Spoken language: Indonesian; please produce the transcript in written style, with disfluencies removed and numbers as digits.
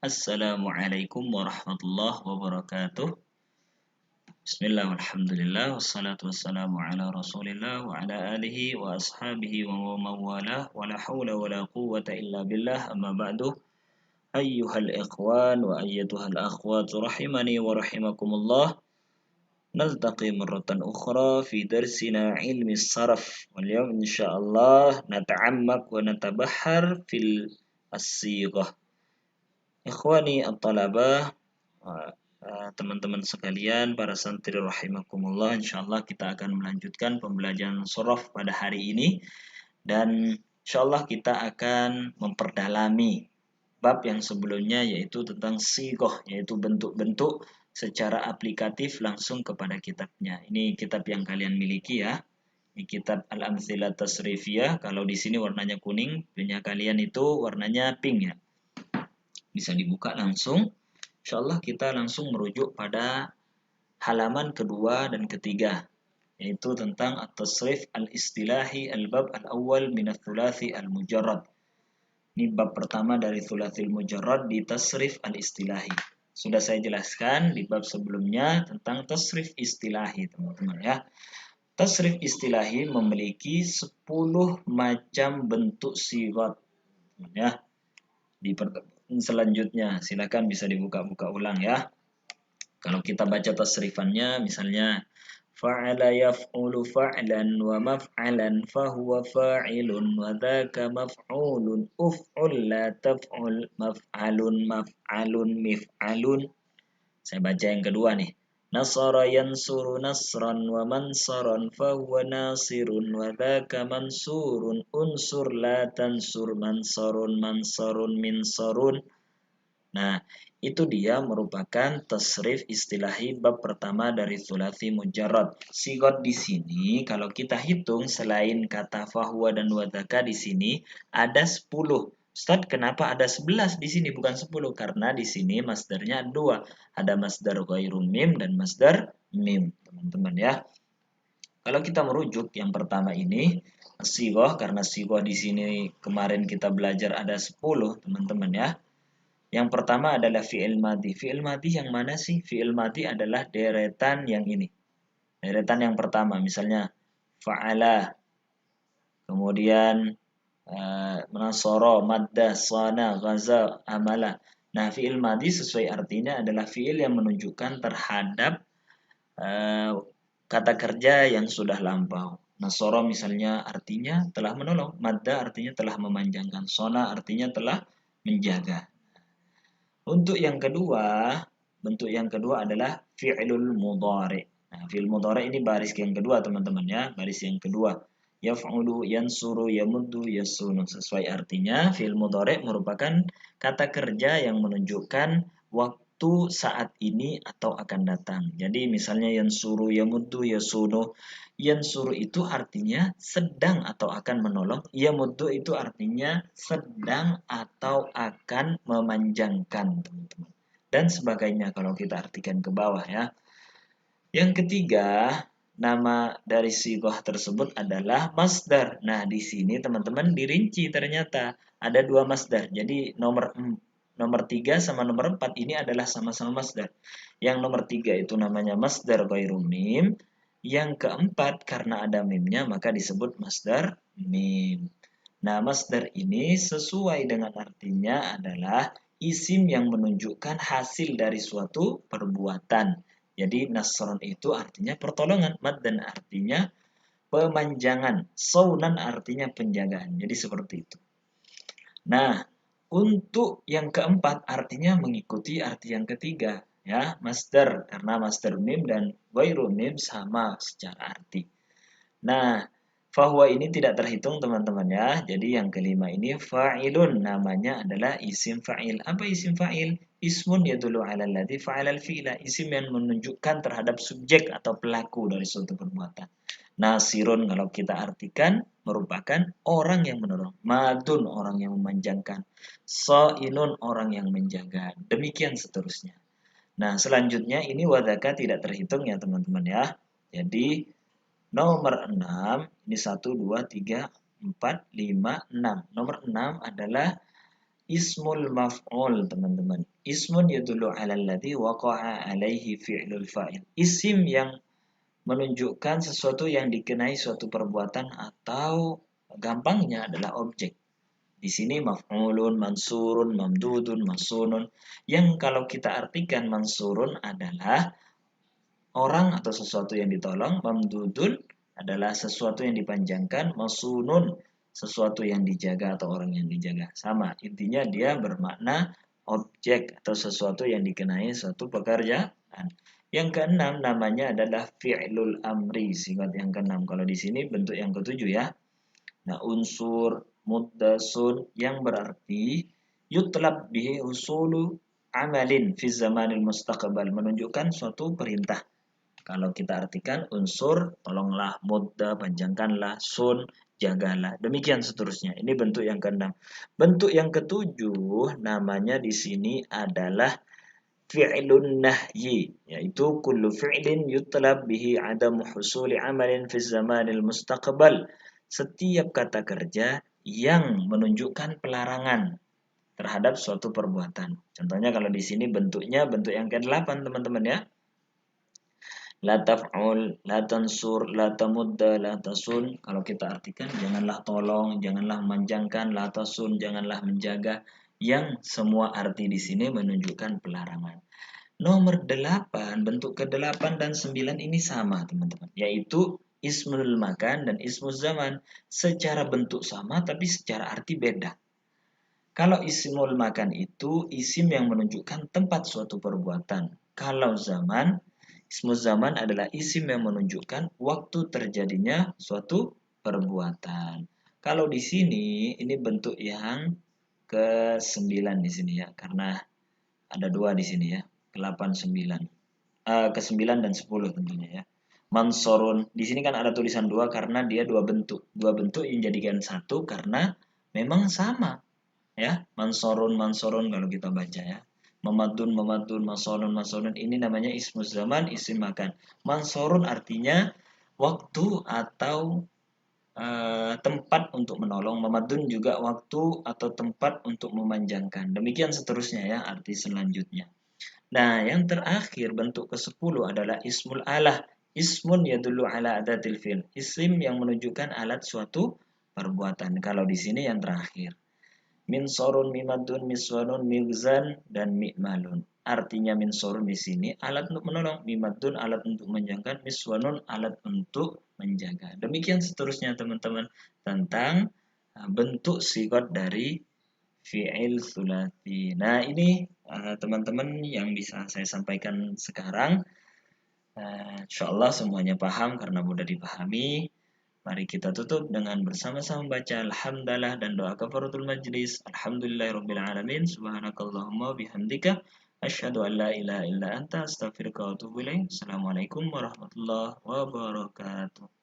Assalamualaikum warahmatullahi wabarakatuh. Bismillah walhamdulillah wassalatu wassalamu ala rasulillah wa ala alihi wa ashabihi wa mawalah wa la hawla wa la quwwata illa billah amma ba'du. Ayyuhal ikhwan wa ayyatuhal akhwat rahimani wa rahimakumullah. Naltaqi marratan ukhra fi darsina ilmi saraf. Wal yawm insyaallah nata'ammak wa natabahhar fil as-sighah. Ikhwani at-talabah, teman-teman sekalian, para santri rahimakumullah, insyaallah kita akan melanjutkan pembelajaran sorof pada hari ini dan insyaallah kita akan memperdalami bab yang sebelumnya yaitu tentang sigoh, yaitu bentuk-bentuk secara aplikatif langsung kepada kitabnya. Ini kitab yang kalian miliki ya. Ini kitab Al-Amthilah Tasrifiyah. Kalau di sini warnanya kuning, punya kalian itu warnanya pink ya. Bisa dibuka langsung. Insyaallah kita langsung merujuk pada halaman kedua dan ketiga, yaitu tentang at-tasrif al-istilahi al-bab al-awwal min ats-tsulathi al-mujarrad. Ini bab pertama dari tsulathil mujarrad di tasrif al-istilahi. Sudah saya jelaskan di bab sebelumnya tentang tasrif istilahi, teman-teman ya. Tasrif istilahi memiliki 10 macam bentuk sigat ya. Di selanjutnya silakan bisa dibuka-buka ulang ya. Kalau kita baca tasrifannya misalnya fa'ala yaf'ulu fa'lan wa maf'alan fahuwa fa'ilun wa dzaka maf'ulun uf'ul la taf'ul maf'alun maf'alun mif'alun. Saya baca yang kedua nih. Nasara yansuru nasran wa mansaran fahuwa nasirun wa dzaka mansurun unsur la tansur mansarun mansarun minsarun. Nah, itu dia merupakan tasrif istilahi bab pertama dari tsulathi mujarrad. Sigot di sini kalau kita hitung selain kata fahuwa dan wadaka di sini ada 10. Ustaz, kenapa ada 11 di sini bukan 10? Karena di sini masdarnya dua. Ada masdar ghairu mim dan masdar mim, teman-teman ya. Kalau kita merujuk yang pertama ini sigoh, karena sigoh di sini kemarin kita belajar ada 10, teman-teman ya. Yang pertama adalah fi'il madhi. Fi'il madhi yang mana sih? Fi'il madhi adalah deretan yang ini. Deretan yang pertama, misalnya fa'ala, kemudian menasoro, madda, sana, ghaza, amala. Nah, fi'il madhi sesuai artinya adalah fi'il yang menunjukkan terhadap kata kerja yang sudah lampau. Nasoro misalnya artinya telah menolong, madda artinya telah memanjangkan, sona artinya telah menjaga. Untuk yang kedua, bentuk yang kedua adalah fi'lul mudhari. Nah, fi'il mudhari ini baris yang kedua, teman-teman ya, baris yang kedua. Yaf'ulu, yansuru, yamuddu, yasunu. Sesuai artinya, fi'il mudhari merupakan kata kerja yang menunjukkan waktu saat ini atau akan datang. Jadi misalnya yansuru, yamuddu, yasunu. Yansuru itu artinya sedang atau akan menolong. Yamuddu itu artinya sedang atau akan memanjangkan, teman-teman. Dan sebagainya kalau kita artikan ke bawah ya. Yang ketiga, nama dari sighah tersebut adalah masdar. Nah, di sini teman-teman dirinci ternyata ada dua masdar. Jadi nomor 3 sama nomor 4 ini adalah sama-sama masdar. Yang nomor 3 itu namanya masdar ghairu mim. Yang keempat karena ada mimnya maka disebut masdar mim. Nah, masdar ini sesuai dengan artinya adalah isim yang menunjukkan hasil dari suatu perbuatan. Jadi nasron itu artinya pertolongan, maddan artinya pemanjangan, saunan artinya penjagaan. Jadi seperti itu. Nah, untuk yang keempat artinya mengikuti arti yang ketiga, ya, masdar karena masdar mim dan ghairu mim sama secara arti. Nah, fahuwa ini tidak terhitung teman-teman ya. Jadi yang kelima ini fa'ilun, namanya adalah isim fa'il. Apa isim fa'il? Ismun yadullu 'ala alladhi fa'ala al-fi'la. Isim yang menunjukkan terhadap subjek atau pelaku dari suatu perbuatan. Nasirun kalau kita artikan merupakan orang yang menolong. Madun orang yang memanjangkan. So'inun orang yang menjaga. Demikian seterusnya. Nah, selanjutnya ini wadaka tidak terhitung ya teman-teman ya. Jadi nomor 6, ini 1, 2, 3, 4, 5, 6. Nomor 6 adalah ismul maf'ul, teman-teman. Ismun yadullu 'ala alladhi waqa'a 'alaihi fi'lul fa'il. Isim yang menunjukkan sesuatu yang dikenai suatu perbuatan atau gampangnya adalah objek. Di sini maf'ulun, mansurun, mamdudun, masunun. Yang kalau kita artikan mansurun adalah orang atau sesuatu yang ditolong, mamdudun adalah sesuatu yang dipanjangkan, masunun sesuatu yang dijaga atau orang yang dijaga. Sama, intinya dia bermakna objek atau sesuatu yang dikenai suatu pekerjaan. Yang keenam namanya adalah fi'lul amri, sifat yang keenam. Kalau di sini bentuk yang ketujuh ya. Nah, unsur muddasun yang berarti yutlab bihi usulu amalin fi zamanil mustaqbal, menunjukkan suatu perintah. Kalau kita artikan unsur, tolonglah, mudda, panjangkanlah, sun, jagalah. Demikian seterusnya. Ini bentuk yang keenam. Bentuk yang ketujuh namanya di sini adalah fi'lun nahyi, yaitu kullu fi'lin yutlab bihi adamu husuli amalin fi zamanil mustaqbal. Setiap kata kerja yang menunjukkan pelarangan terhadap suatu perbuatan. Contohnya kalau di sini bentuknya bentuk yang ke-8 teman-teman ya. La taf'ul, la tansur, la tamudda, la tasun. Kalau kita artikan, janganlah tolong, janganlah memanjangkan, la tasun, janganlah menjaga. Yang semua arti di sini menunjukkan pelarangan. Nomor 8, bentuk ke-8 dan 9 ini sama teman-teman. Yaitu ismul makan dan ismul zaman. Secara bentuk sama tapi secara arti beda. Kalau ismul makan itu isim yang menunjukkan tempat suatu perbuatan. Kalau zaman, ismul zaman adalah isim yang menunjukkan waktu terjadinya suatu perbuatan. Kalau di sini, ini bentuk yang ke-9 di sini ya, karena ada 2 di sini ya, ke-8, 9. Ke-9 dan 10 tentunya ya. Mansorun, di sini kan ada tulisan 2 karena dia 2 bentuk. 2 bentuk yang dijadikan satu karena memang sama ya, mansorun kalau kita baca ya, memadun masonun ini namanya ismu zaman, isim makan. Mansorun artinya waktu atau tempat untuk menolong, memadun juga waktu atau tempat untuk memanjangkan. Demikian seterusnya ya arti selanjutnya. Nah, yang terakhir bentuk ke-10 adalah ismul alah. Ismun yadullu ala adatil fi'l. Isim yang menunjukkan alat suatu perbuatan. Kalau di sini yang terakhir. Min sorun, mimadun, miswanun, migzan, dan mi'malun. Artinya min sorun di sini alat untuk menolong, mimadun alat untuk menjaga, miswanun alat untuk menjaga. Demikian seterusnya teman-teman tentang bentuk sigot dari fi'il sulati. Nah ini teman-teman yang bisa saya sampaikan sekarang. Insyaallah semuanya paham karena mudah dipahami. Mari kita tutup dengan bersama-sama baca alhamdulillah dan doa kafaratul majlis. Alhamdulillahirabbil alamin. Subhanakallahumma bihamdika asyhadu an la ilaha illa anta astaghfiruka wa atubu ilaik. Assalamualaikum warahmatullahi wabarakatuh.